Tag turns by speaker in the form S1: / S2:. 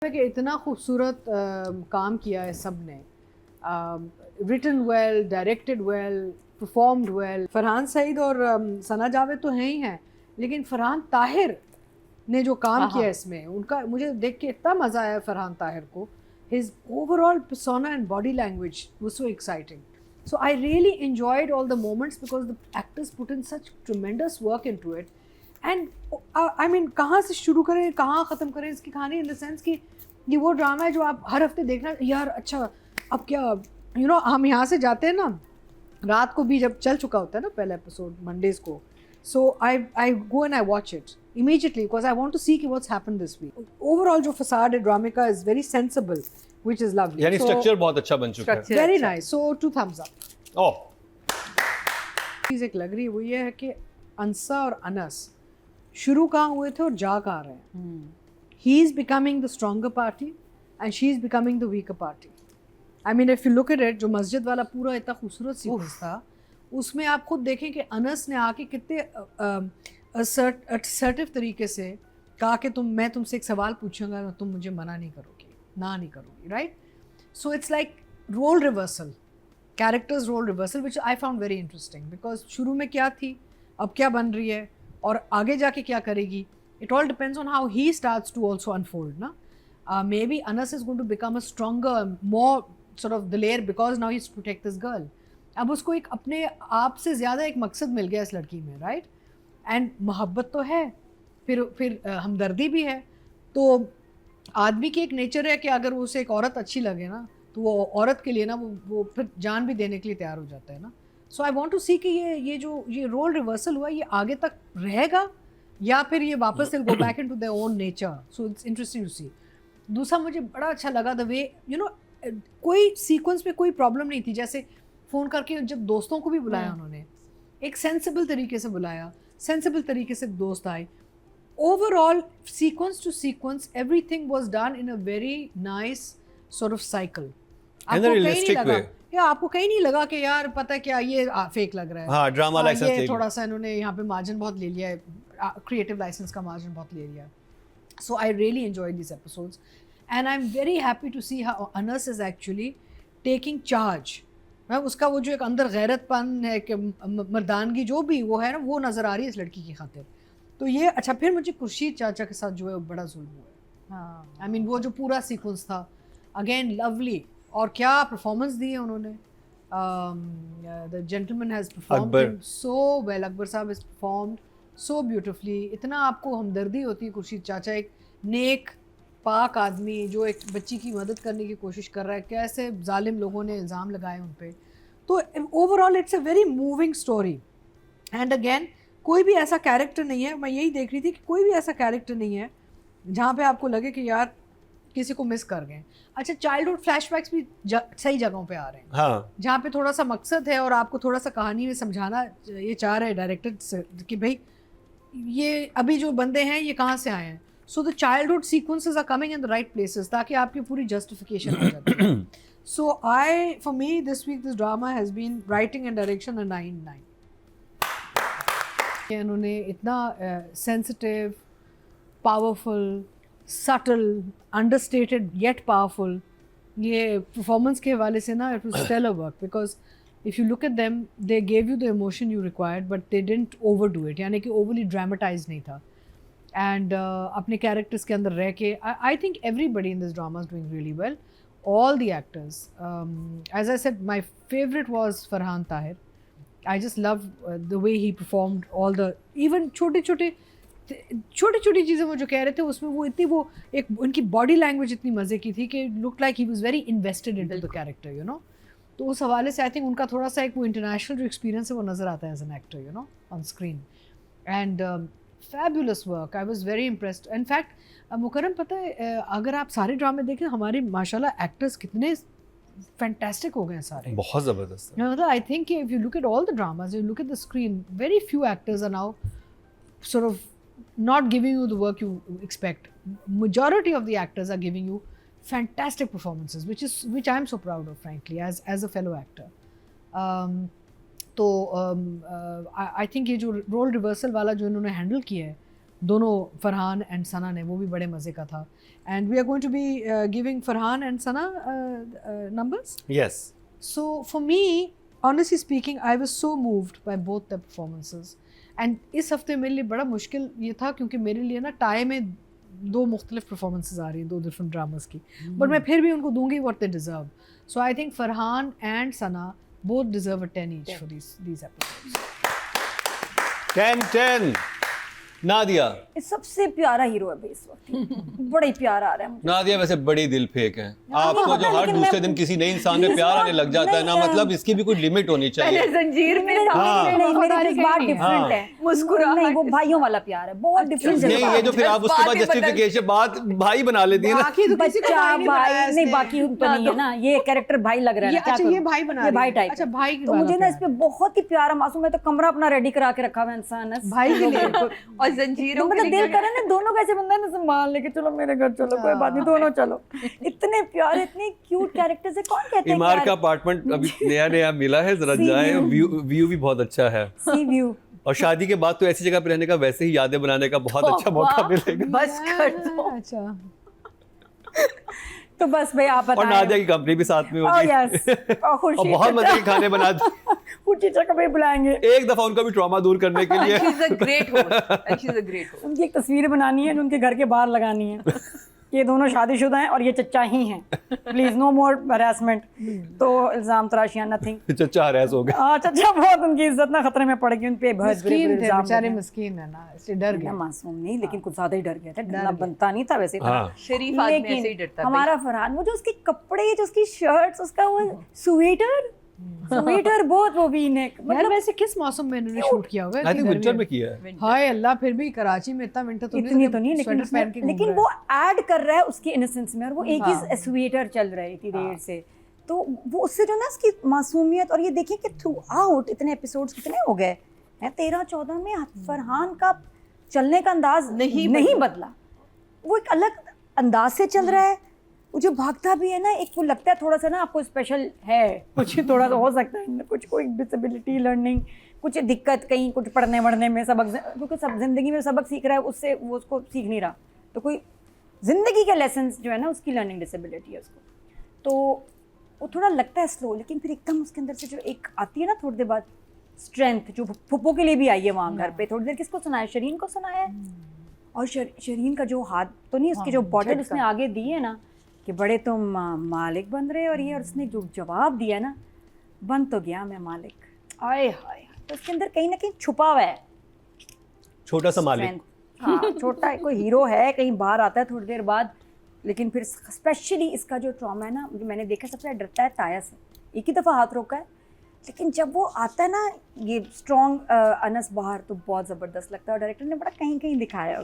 S1: कि इतना खूबसूरत काम किया है सब ने, written well, directed well, performed well. Farhan Saeed और सना जावेद तो हैं ही हैं, लेकिन फरहान ताहिर ने जो काम किया है इसमें, उनका मुझे देख के इतना मज़ा आया फरहान ताहिर को। His overall persona and body language was so exciting. So I really enjoyed all the moments because the actors put in such tremendous work into it. And I mean कहाँ से शुरू करें कहाँ ख़त्म करें इसकी कहानी, इन द सेंस कि ये वो ड्रामा है जो आप हर हफ्ते देखना यार, अच्छा अब क्या हम यहाँ से जाते हैं ना, रात को भी जब चल चुका होता है ना पहला एपिसोड मंडेज को, so I go and I watch it immediately because I want to see what's happened this week. Overall जो फसाद है ड्रामे का is very sensible, which is lovely.
S2: यानी स्ट्रक्चर बहुत अच्छा बन चुका है.
S1: Very nice. So 2 thumbs up.
S2: Oh.
S1: चीज़ एक लग रही है वो ये है कि अंसा और अनस शुरू कहाँ हुए थे और जा कहाँ रहे हैं. He is becoming the stronger party and she is becoming the weaker party. I mean if you look at it, जो मस्जिद वाला पूरा इतना खूबसूरत सीक्वेंस था, उसमें आप खुद देखें कि अनस ने आके कितने असर्टिव तरीके से कहा कि मैं तुमसे एक सवाल पूछूंगा और तुम मुझे मना नहीं करोगी, ना नहीं करोगी, right. So it's like role reversal, characters role reversal, which I found very interesting because शुरू में क्या थी, अब क्या बन रही है और आगे जाके क्या करेगी. It all depends on how he starts to also unfold ना. Maybe Anas is going to become a stronger, more sort of दिलेर because now he is to take this girl. अब उसको एक अपने आप से ज़्यादा एक मकसद मिल गया इस लड़की में, राइट. एंड मोहब्बत तो है, फिर हमदर्दी भी है. तो आदमी की एक नेचर है कि अगर उसे एक औरत अच्छी लगे ना, तो वो औरत के लिए ना वो फिर जान भी देने के लिए तैयार हो जाता है ना. सो आई वांट टू सी कि ये रोल रिवर्सल हुआ, ये आगे तक रहेगा या फिर ये वापस go back into their own nature. So it's interesting to see. दूसरा मुझे बड़ा अच्छा लगा द वे कोई सीक्वेंस में कोई प्रॉब्लम नहीं थी. जैसे फ़ोन करके जब दोस्तों को भी बुलाया उन्होंने, एक सेंसिबल तरीके से बुलाया, सेंसिबल तरीके से दोस्त आए. Overall sequence to sequence everything was done in a very nice sort of cycle. आपको कहीं नहीं लगा या आपको कहीं नहीं लगा कि यार पता है क्या ये फेक लग रहा है.
S2: हाँ, ड्रामा लाइसेंस
S1: ये थोड़ा सा इन्होंने यहाँ पे मार्जिन बहुत ले लिया है, क्रिएटिव लाइसेंस का मार्जिन बहुत ले लिया है. So I really enjoyed this episodes and I am very happy to see how Anas is actually taking charge. उसका वो जो एक अंदर गैरतपन है कि मर्दानगी जो भी वो है ना, वो नज़र आ रही है इस लड़की की खातिर. तो ये अच्छा. फिर मुझे खुर्शीद चाचा के साथ जो है बड़ा जुल्म हुआ है. आई मीन वो जो पूरा सीक्वेंस था, अगेन लवली, और क्या परफॉर्मेंस दी है उन्होंने. The gentleman has performed so well. Akbar साहब हैज़ परफॉर्म्ड सो ब्यूटिफुली. इतना आपको हमदर्दी होती है. खुर्शीद चाचा एक नेक पाक आदमी जो एक बच्ची की मदद करने की कोशिश कर रहा है, कैसे जालिम लोगों ने इल्ज़ाम लगाए उन पे. तो overall it's a very moving story. And again कोई भी ऐसा कैरेक्टर नहीं है, मैं यही देख रही थी कि कोई भी ऐसा कैरेक्टर नहीं है जहाँ पे आपको लगे कि यार किसी को मिस कर गए. अच्छा, चाइल्डहुड फ्लैशबैक्स भी सही जगहों पे आ रहे हैं. हाँ. जहाँ पे थोड़ा सा मकसद है और आपको थोड़ा सा कहानी में समझाना ये चाह रहे हैं डायरेक्टर कि भाई ये अभी जो बंदे हैं ये कहाँ से आए हैं. So the childhood sequences are coming in the right places ताकि आपकी पूरी justification हो जाती है. So for me this week this drama has been writing and direction a 9/9. इन्होंने इतना sensitive, powerful, subtle, understated yet powerful, ये performance के हवाले से ना it was stellar work because if you look at them they gave you the emotion you required but they didn't overdo it. यानी कि overly dramatized नहीं था. And अपने कैरेक्टर्स के अंदर रह के I think everybody in this drama is doing really well. All the actors, as I said my favourite was Farhan Tahir. I just love the way he performed all the even छोटी छोटी चीज़ें वो जो कह रहे थे उसमें वो इतनी वो एक उनकी बॉडी लैंग्वेज इतनी मज़े की थी कि look like he was very invested in to the character you know. तो उस हवाले से आई थिंक उनका थोड़ा सा एक वो इंटरनेशनल जो एक्सपीरियंस है वो नज़र आता है as an actor you know on screen. And fabulous work. I was very impressed. In fact, Mukarram पता है अगर आप सारे ड्रामे देखें हमारे माशाल्लाह एक्टर्स कितने फैंटास्टिक हो गए हैं सारे. बहुत ज़बरदस्त. मतलब I think if you look at all the dramas, you look at the screen, very few actors are now sort of not giving you the work you expect. Majority of the actors are giving you fantastic performances, which I am so proud of, frankly, as a fellow actor. तो I think ये जो role reversal वाला जो इन्होंने handle किया है दोनों Farhan and सना ने, वो भी बड़े मज़े का था. And we are going to be giving Farhan and Sana numbers.
S2: Yes.
S1: So for me, honestly speaking, I was so moved by both their performances. And इस हफ्ते मेरे लिए बड़ा मुश्किल ये था क्योंकि मेरे लिए ना टाई में 2 मुख्तलिफ परफॉर्मेंसेस आ रही हैं, 2 डिफरेंट ड्रामास की, बट मैं फिर भी उनको दूंगी what they deserve. So I think Farhan and Sana both deserve a 10 each for these episodes.
S2: 10. Nadia.
S3: ये सबसे प्यारा हीरो है भाई इस वक्त, बड़ा ही प्यार आ रहा है मुझे।
S2: नादिया वैसे बड़ी दिल फेंक है. आपको
S3: पता
S2: जो हर
S3: लेकिन
S2: दूसरे
S3: मैं-
S2: दिन किसी नए इंसान में प्यार आने लग जाता है ना,
S3: नहीं,
S2: मतलब इसकी भी कोई लिमिट होनी
S4: पहले
S2: चाहिए.
S4: जंजीर में था,
S2: हाँ.
S3: नहीं, मेरे
S1: वफादारी
S3: जज्बात
S1: कहीं नहीं है.
S3: डिफरेंट है,
S4: मुस्कुराहट
S3: नहीं वो भाइयों वाला प्यार है, बहुत डिफरेंट
S2: नहीं, ये जो फिर आप उसके बाद
S4: जज्बात ही
S2: जस्टिफिकेशन बात भाई बना लेती है ना.
S1: बाकी तो किसी को
S3: बच्चा
S1: भाई नहीं बनाया
S3: भाई नहीं,
S1: इसने.
S3: बाकी तो नहीं है ना, ये कैरेक्टर भाई लग रहा है
S1: ये
S3: ना, क्या
S1: अच्छा
S3: करूं?
S1: ये भाई बना
S3: ये
S1: रही
S3: भाई
S1: है.
S3: टाइप
S1: अच्छा
S3: है।
S1: भाई की
S3: तो
S1: वाला
S3: मुझे ना इस
S1: प्यार.
S3: पे बहुत ही प्यार है मासूम, मैं तो कमरा अपना रेडी करा के रखा हुआ है इंसान है
S1: भाई के लिए.
S4: और जंजीरों के
S3: मतलब
S4: लिए
S3: दिल करे ना दोनों कैसे बंदा है ना, संभाल लेके चलो मेरे घर चलो, कोई बात नहीं, दोनों चलो. इतने प्यारे इतने क्यूट कैरेक्टर्स है, कौन कहते हैं
S2: इमार
S3: यार?
S2: का अपार्टमेंट अभी नया मिला है, जरा
S3: See
S2: जाए.
S3: you.
S2: व्यू भी बहुत अच्छा है.
S3: सी व्यू.
S2: और शादी के बाद तो ऐसी जगह पे रहने का, वैसे ही यादें बनाने का बहुत अच्छा मौका मिलेगा.
S4: बस कर दो।
S1: अच्छा
S3: तो बस भाई आप
S2: और
S3: बताएं.
S2: नादिया की कंपनी भी साथ में
S3: Oh,
S2: होगी.
S3: yes. और
S2: और
S3: खुशी
S2: बहुत मजे के खाने बनाते.
S3: खुशी चक्कर भाई बुलाएंगे.
S2: एक दफा उनका भी ट्रॉमा दूर करने के लिए.
S4: She's a great host. And she's a great host.
S3: उनकी एक तस्वीर बनानी है जो उनके घर के बाहर लगानी है. ये दोनों शादीशुदा हैं और ये चच्चा ही हैं. Please no more harassment. तो इल्जाम तराशियां नथिंग.
S2: चचा हरास हो गया.
S3: हाँ चच्चा बहुत उनकी इज्जत ना खतरे में पड़ गई, उन पे बहुत बुरे
S1: मस्कीन थे
S3: इल्जाम
S1: बेचारे,
S3: लगे.
S1: मस्कीन है ना, इससे डर
S3: ना
S1: गया.
S3: मासूम नहीं, लेकिन कुछ ज्यादा ही डर गया था. डरना बनता नहीं था वैसे इतना.
S2: हाँ.
S4: शरीफ आदमी ऐसे ही डरता है.
S3: हमारा फरहान, वो जो उसके कपड़े, जो उसकी शर्ट्स, उसका वो स्वेटर बहुत वो भी ने
S1: यार
S3: मतलब
S1: वैसे किस मौसम में इन्होंने शूट किया होगा?
S2: आई थिंक
S1: इतनी
S2: विंटर
S1: गर्मी
S2: में किया है.
S1: में. हाय अल्लाह, फिर भी कराची में इतना विंटर तो
S3: इतनी तो नहीं,
S1: स्वेटर पहन के घूम
S3: लेकिन
S1: रहा
S3: वो
S1: है.
S3: ऐड कर रहा है उसकी इनोसेंस में, और वो एक ही स्वेटर चल रहा है इतनी देर से, तो वो उससे जो ना उसकी मासूमियत. और ये देखिए कि थ्रू आउट इतने एपिसोड्स कितने हो गए हैं, 13-14 में फरहान का चलने का अंदाज नहीं बदला. वो एक अलग अंदाज से चल रहा है. वो जो भागता भी है ना, एक वो लगता है थोड़ा सा ना आपको स्पेशल है कुछ, थोड़ा सा हो सकता है कुछ, कोई डिसेबिलिटी, लर्निंग, कुछ दिक्कत कहीं, कुछ पढ़ने वढ़ने में, सबक, क्योंकि सब जिंदगी में सबक सीख रहा है, उससे वो उसको सीख नहीं रहा, तो कोई जिंदगी के लेसन्स जो है ना, उसकी लर्निंग डिसेबिलिटी है उसको. तो वो थोड़ा लगता है स्लो, लेकिन फिर एकदम उसके अंदर से जो एक आती है ना थोड़ी देर बाद स्ट्रेंथ, जो फुप्पो के लिए भी आई है वहाँ घर पे. थोड़ी देर किसको सुनाया? शरीन को सुनाया है. और शरीन का जो हाथ तो नहीं, उसके जो बॉटल उसने आगे दी है ना कि बड़े तुम मालिक बन रहे हो, और ये, और उसने जो जवाब दिया ना, बन तो गया मैं मालिक. आए हाय. तो उसके अंदर कहीं ना कहीं छुपा हुआ है
S2: छोटा सा मालिक.
S3: strength. हाँ छोटा है, कोई हीरो है, कहीं बाहर आता है थोड़ी देर बाद, लेकिन फिर स्पेशली इसका जो ट्रॉमा है ना, मैंने देखा सबसे ज़्यादा डरता है ताया से. एक ही दफ़ा हाथ रोका है, लेकिन जब वो आता है ना ये स्ट्रॉन्ग अनस बाहर, तो बहुत ज़बरदस्त लगता है. और डायरेक्टर ने बड़ा कहीं कहीं दिखाया है